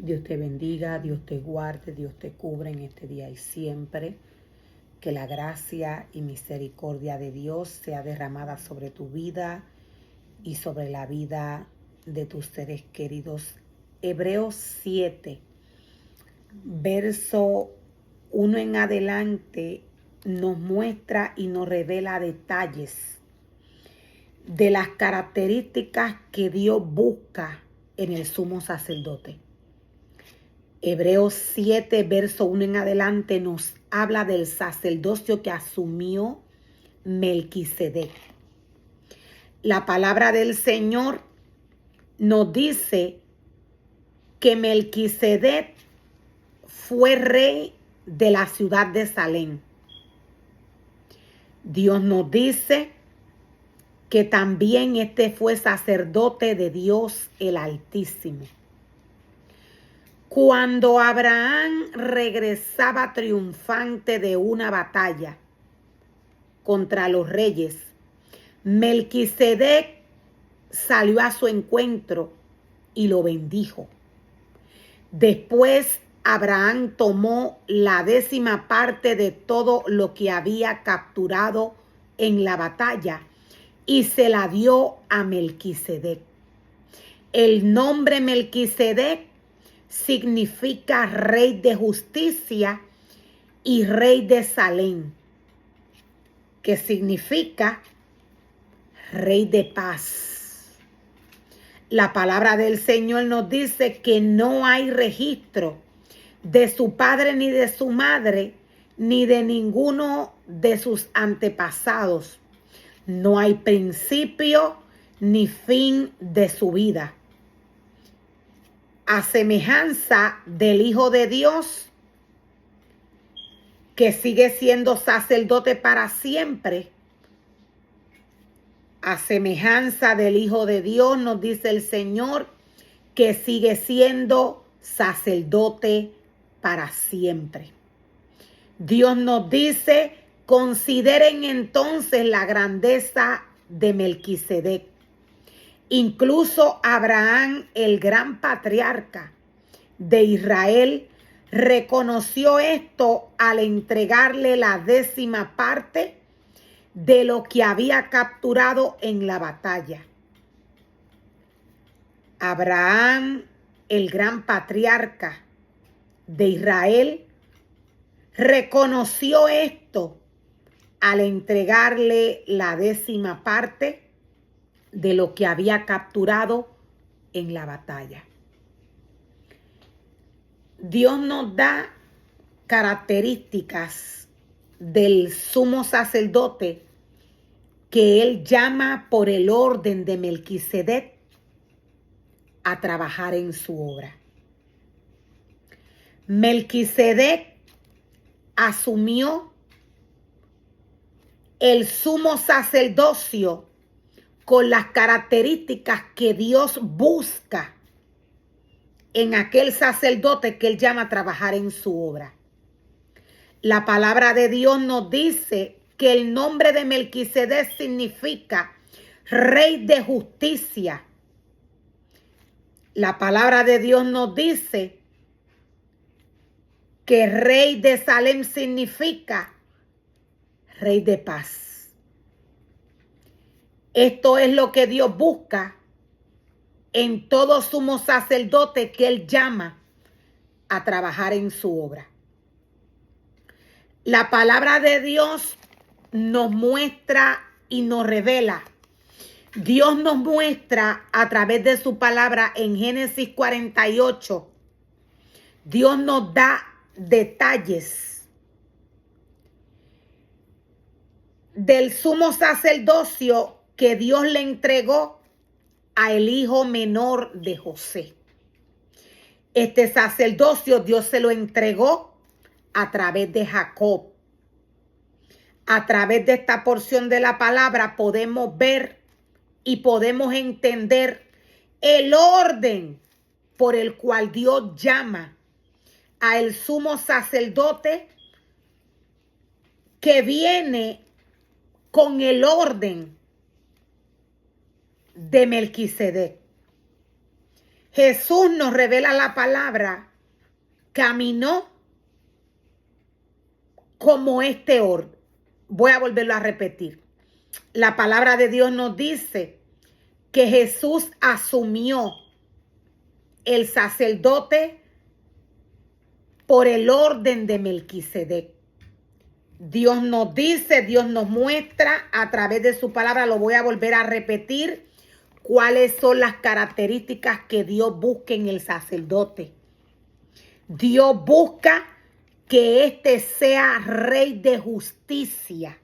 Dios te bendiga, Dios te guarde, Dios te cubre en este día y siempre. Que la gracia y misericordia de Dios sea derramada sobre tu vida y sobre la vida de tus seres queridos. Hebreos 7, verso 1 en adelante, nos muestra y nos revela detalles de las características que Dios busca en el sumo sacerdote. Hebreos 7, verso 1 en adelante, nos habla del sacerdocio que asumió Melquisedec. La palabra del Señor nos dice que Melquisedec fue rey de la ciudad de Salem. Dios nos dice que también este fue sacerdote de Dios el Altísimo. Cuando Abraham regresaba triunfante de una batalla contra los reyes, Melquisedec salió a su encuentro y lo bendijo. Después Abraham tomó la 10ª parte de todo lo que había capturado en la batalla y se la dio a Melquisedec. El nombre Melquisedec significa rey de justicia y rey de Salem, que significa rey de paz. La palabra del Señor nos dice que no hay registro de su padre ni de su madre, ni de ninguno de sus antepasados. No hay principio ni fin de su vida. A semejanza del Hijo de Dios, que sigue siendo sacerdote para siempre, a semejanza del Hijo de Dios, nos dice el Señor, que sigue siendo sacerdote para siempre. Dios nos dice, consideren entonces la grandeza de Melquisedec. Incluso Abraham, el gran patriarca de Israel, reconoció esto al entregarle la 10ª parte de lo que había capturado en la batalla. Abraham, el gran patriarca de Israel, reconoció esto al entregarle la 10ª parte de lo que había capturado en la batalla. Dios nos da características del sumo sacerdote que él llama por el orden de Melquisedec a trabajar en su obra. Melquisedec asumió el sumo sacerdocio con las características que Dios busca en aquel sacerdote que él llama a trabajar en su obra. La palabra de Dios nos dice que el nombre de Melquisedec significa rey de justicia. La palabra de Dios nos dice que rey de Salem significa rey de paz. Esto es lo que Dios busca en todo sumo sacerdote que él llama a trabajar en su obra. La palabra de Dios nos muestra y nos revela. Dios nos muestra a través de su palabra en Génesis 48. Dios nos da detalles del sumo sacerdocio que Dios le entregó al hijo menor de José. Este sacerdocio Dios se lo entregó a través de Jacob. A través de esta porción de la palabra podemos ver y podemos entender el orden por el cual Dios llama al sumo sacerdote, que viene con el orden de Melquisedec. Jesús nos revela la palabra, caminó como este orden. Voy a volverlo a repetir. La palabra de Dios nos dice que Jesús asumió el sacerdote por el orden de Melquisedec. Dios nos dice, Dios nos muestra a través de su palabra, lo voy a volver a repetir, cuáles son las características que Dios busca en el sacerdote. Dios busca que éste sea rey de justicia.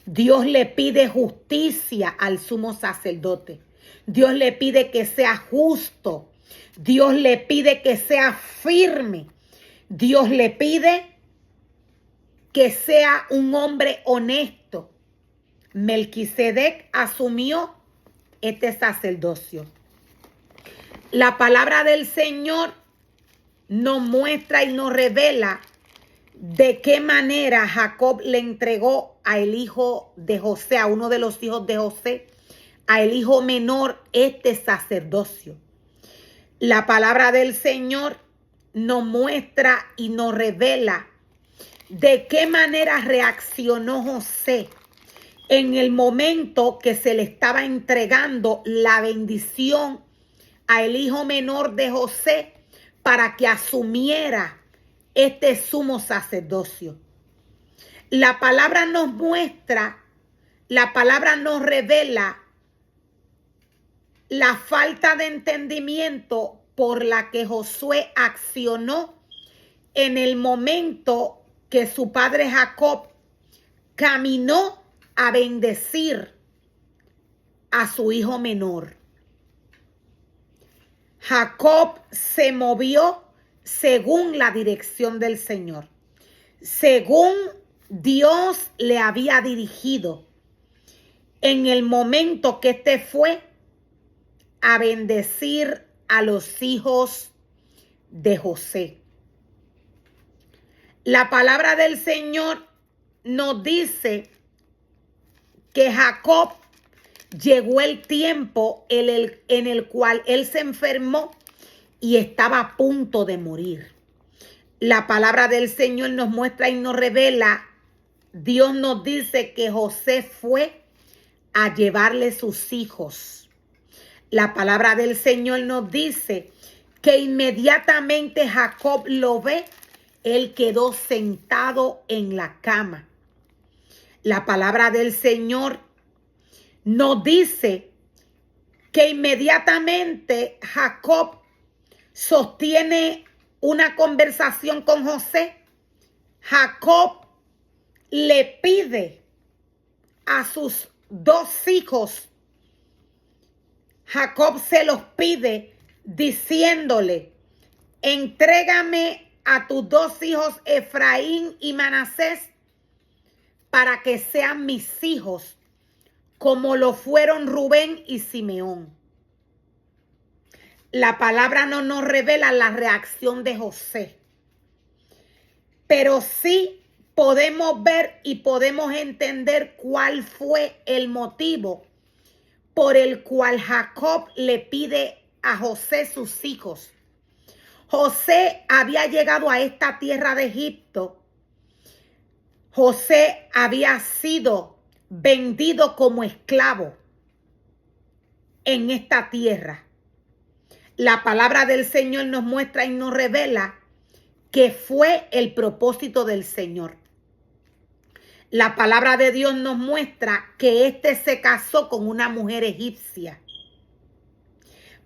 Dios le pide justicia al sumo sacerdote. Dios le pide que sea justo. Dios le pide que sea firme. Dios le pide que sea un hombre honesto. Melquisedec asumió este sacerdocio. La palabra del Señor nos muestra y nos revela de qué manera Jacob le entregó a el hijo de José, a uno de los hijos de José, a el hijo menor, este sacerdocio. La palabra del Señor nos muestra y nos revela de qué manera reaccionó José en el momento que se le estaba entregando la bendición al hijo menor de José para que asumiera este sumo sacerdocio. La palabra nos muestra, la palabra nos revela la falta de entendimiento por la que Josué accionó en el momento que su padre Jacob caminó a bendecir a su hijo menor. Jacob se movió según la dirección del Señor, según Dios le había dirigido en el momento que éste fue a bendecir a los hijos de José. La palabra del Señor nos dice que Jacob llegó el tiempo en el cual él se enfermó y estaba a punto de morir. La palabra del Señor nos muestra y nos revela, Dios nos dice que José fue a llevarle sus hijos. La palabra del Señor nos dice que inmediatamente Jacob lo ve, él quedó sentado en la cama. La palabra del Señor nos dice que inmediatamente Jacob sostiene una conversación con José. Jacob le pide a sus dos hijos, Jacob se los pide diciéndole, entrégame a tus dos hijos Efraín y Manasés para que sean mis hijos, como lo fueron Rubén y Simeón. La palabra no nos revela la reacción de José, pero sí podemos ver y podemos entender cuál fue el motivo por el cual Jacob le pide a José sus hijos. José había llegado a esta tierra de Egipto. José había sido vendido como esclavo en esta tierra. La palabra del Señor nos muestra y nos revela que fue el propósito del Señor. La palabra de Dios nos muestra que éste se casó con una mujer egipcia.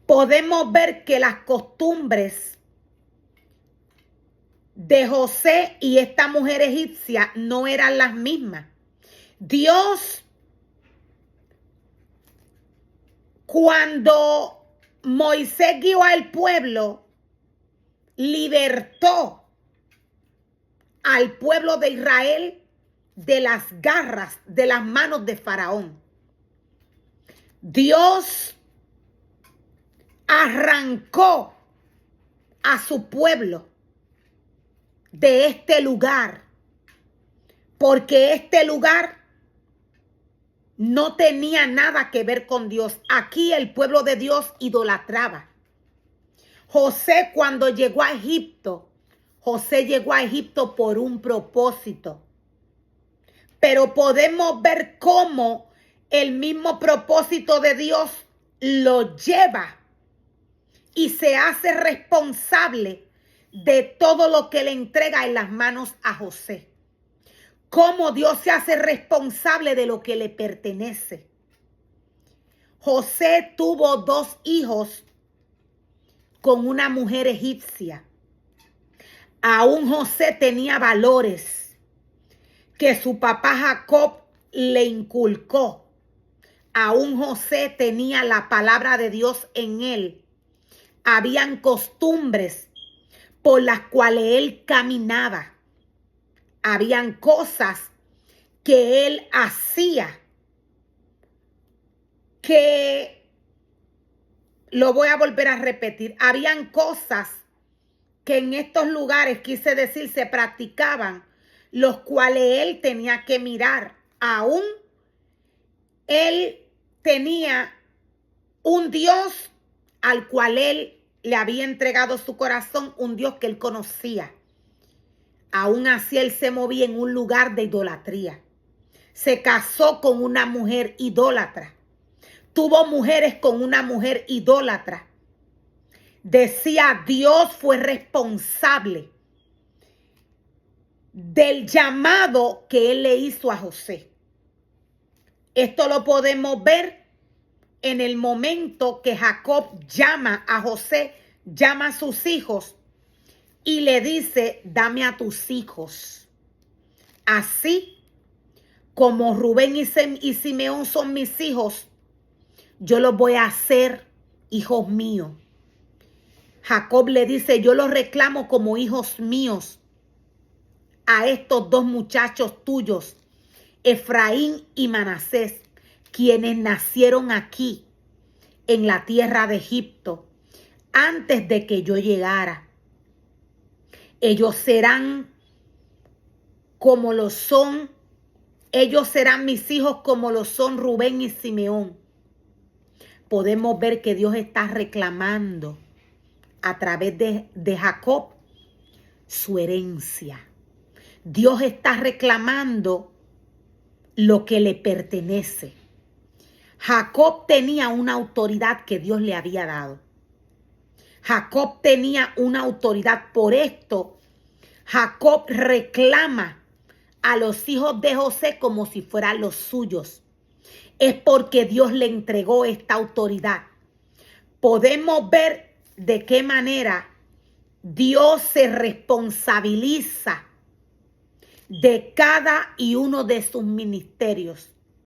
Podemos ver que las costumbres de José y esta mujer egipcia no eran las mismas. Dios, cuando Moisés guió al pueblo, libertó al pueblo de Israel de las garras, de las manos de Faraón. Dios arrancó a su pueblo de este lugar, porque este lugar no tenía nada que ver con Dios. Aquí el pueblo de Dios idolatraba. José, cuando llegó a Egipto, José llegó a Egipto por un propósito. Pero podemos ver cómo el mismo propósito de Dios lo lleva y se hace responsable de todo lo que le entrega en las manos a José. Cómo Dios se hace responsable de lo que le pertenece. José tuvo 2 hijos con una mujer egipcia. Aún José tenía valores que su papá Jacob le inculcó. Aún José tenía la palabra de Dios en él. Habían costumbres por las cuales él caminaba. Habían cosas que él hacía que, lo voy a volver a repetir, habían cosas que en estos lugares, quise decir, se practicaban, los cuales él tenía que mirar. Aún él tenía un Dios al cual él le había entregado su corazón, un Dios que él conocía. Aún así él se movía en un lugar de idolatría. Se casó con una mujer idólatra. Tuvo mujeres con una mujer idólatra. Decía, Dios fue responsable del llamado que él le hizo a José. Esto lo podemos ver en el momento que Jacob llama a José, llama a sus hijos y le dice, dame a tus hijos. Así como Rubén y Simeón son mis hijos, yo los voy a hacer hijos míos. Jacob le dice, yo los reclamo como hijos míos a estos 2 muchachos tuyos, Efraín y Manasés, quienes nacieron aquí en la tierra de Egipto antes de que yo llegara. Ellos serán como lo son, ellos serán mis hijos como lo son Rubén y Simeón. Podemos ver que Dios está reclamando a través de Jacob su herencia. Dios está reclamando lo que le pertenece. Jacob tenía una autoridad que Dios le había dado. Jacob tenía una autoridad. Por esto, Jacob reclama a los hijos de José como si fueran los suyos. Es porque Dios le entregó esta autoridad. Podemos ver de qué manera Dios se responsabiliza de cada y uno de sus ministerios.